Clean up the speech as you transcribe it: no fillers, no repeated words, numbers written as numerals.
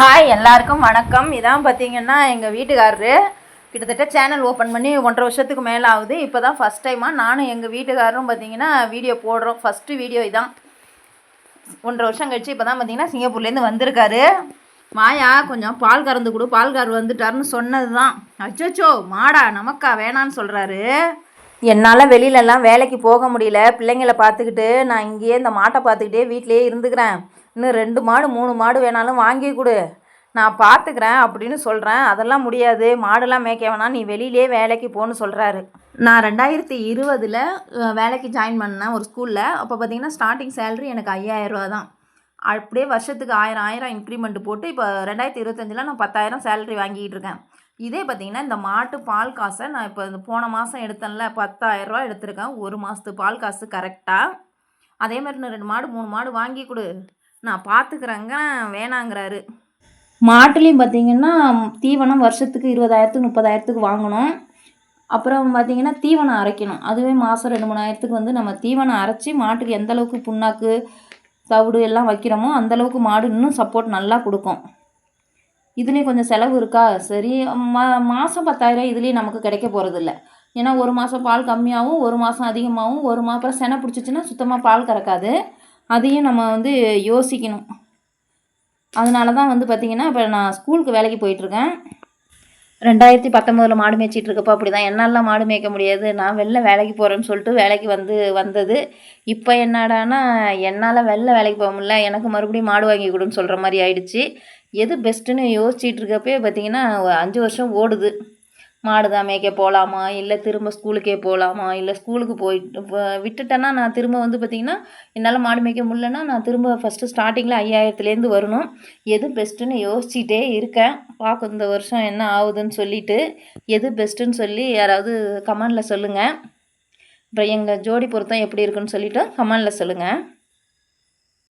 Hi எல்லாருக்கும் வணக்கம். இதான் பார்த்தீங்கன்னா எங்கள் வீட்டுக்காரரு கிட்டத்தட்ட சேனல் ஓப்பன் பண்ணி 1.5 வருஷத்துக்கு மேலே ஆகுது. இப்போ தான் ஃபஸ்ட் டைமாக நானும் எங்கள் வீட்டுக்காரரும் பார்த்தீங்கன்னா வீடியோ போடுறோம். ஃபஸ்ட்டு வீடியோ இதான். 1.5 வருஷம் கழிச்சு இப்போ தான் பார்த்தீங்கன்னா சிங்கப்பூர்லேருந்து வந்திருக்காரு. மாயா கொஞ்சம் பால் கறந்து கொடு, பால்கார் வந்துட்டாருன்னு சொன்னது தான். அச்சோச்சோ மாடா நமக்கா வேணான்னு சொல்கிறாரு. என்னால் வெளியிலலாம் வேலைக்கு போக முடியல, பிள்ளைங்களை பார்த்துக்கிட்டு நான் இங்கேயே இந்த மாட்டை பார்த்துக்கிட்டே வீட்டிலேயே இருந்துக்கிறேன். இன்னும் 2 மாடு 3 மாடு வேணாலும் வாங்கி கொடு, நான் பார்த்துக்கிறேன் அப்படின்னு சொல்கிறேன். அதெல்லாம் முடியாது, மாடெல்லாம் மேய்க்க வேணாம், நீ வெளியிலே வேலைக்கு போன்னு சொல்கிறாரு. நான் 2020 வேலைக்கு ஜாயின் பண்ணேன் ஒரு ஸ்கூலில். அப்போ பார்த்திங்கன்னா ஸ்டார்டிங் சேலரி எனக்கு 5000 ரூபா தான். அப்படியே வருஷத்துக்கு 1000 இன்க்ரிமெண்ட் போட்டு இப்போ 2025 நான் 10,000 சேலரி வாங்கிக்கிட்டு இருக்கேன். இதே பார்த்திங்கன்னா இந்த மாட்டு பால் காசை நான் இப்போ இந்த போன மாதம் எடுத்தேன்ல 10,000 ரூபா எடுத்திருக்கேன். ஒரு மாதத்து பால் காசு கரெக்டாக. அதே மாதிரி நான் 2 மாடு 3 மாடு வாங்கி கொடு, நான் பார்த்துக்கிறேங்க வேணாங்கிறாரு. மாட்டுலேயும் பார்த்திங்கன்னா தீவனம் வருஷத்துக்கு 20,000 30,000 வாங்கணும். அப்புறம் பார்த்திங்கன்னா தீவனம் அரைக்கணும். அதுவே மாதம் 2-3 வந்து நம்ம தீவனம் அரைச்சி மாட்டுக்கு எந்தளவுக்கு புண்ணாக்கு தவிடு எல்லாம் வைக்கிறோமோ அந்தளவுக்கு மாடு இன்னும் சப்போர்ட் நல்லா கொடுக்கும். இதுலேயும் கொஞ்சம் செலவு இருக்கா, சரி மாதம் 10,000 இதுலேயும் நமக்கு கிடைக்க போகிறதில்ல. ஏன்னா ஒரு மாதம் பால் கம்மியாகவும் ஒரு மாதம் அதிகமாகவும் ஒரு அப்புறம் செனை பிடிச்சிச்சின்னா சுத்தமாக பால் கறக்காது. அதையும் நம்ம யோசிக்கணும். அதனால தான் பார்த்திங்கன்னா இப்போ நான் ஸ்கூலுக்கு வேலைக்கு போயிட்டுருக்கேன். 2019 மாடு மேய்ச்சிட்டு இருக்கப்போ அப்படி தான் என்னாலாம் மாடு மேய்க்க முடியாது, நான் வெளில வேலைக்கு போகிறேன்னு சொல்லிட்டு வேலைக்கு வந்தது. இப்போ என்னடானா என்னால் வெளில வேலைக்கு போக முடியல, எனக்கு மறுபடியும் மாடு வாங்கி கொடுன்னு சொல்கிற மாதிரி ஆயிடுச்சு. எது பெஸ்ட்டுன்னு யோசிச்சுட்டு இருக்கப்பே பார்த்திங்கன்னா 5 வருஷம் ஓடுது. மாடு தான் மேய்க்க போகலாமா, இல்லை திரும்ப ஸ்கூலுக்கே போகலாமா, இல்லை ஸ்கூலுக்கு போயிட்டு விட்டுட்டேன்னா நான் திரும்ப பார்த்திங்கன்னா என்னால் மாடு மேய்க்க முடியலன்னா நான் திரும்ப ஃபஸ்ட்டு ஸ்டார்டிங்கில் 5000 வரணும். எது பெஸ்ட்டுன்னு யோசிச்சுட்டே இருக்கேன். பார்க்க இந்த வருஷம் என்ன ஆகுதுன்னு சொல்லிவிட்டு எது பெஸ்ட்டுன்னு சொல்லி யாராவது கமெண்டில் சொல்லுங்கள். அப்புறம் எங்கள் ஜோடி பொருத்தம் எப்படி இருக்குன்னு சொல்லிவிட்டு கமெண்டில் சொல்லுங்கள்.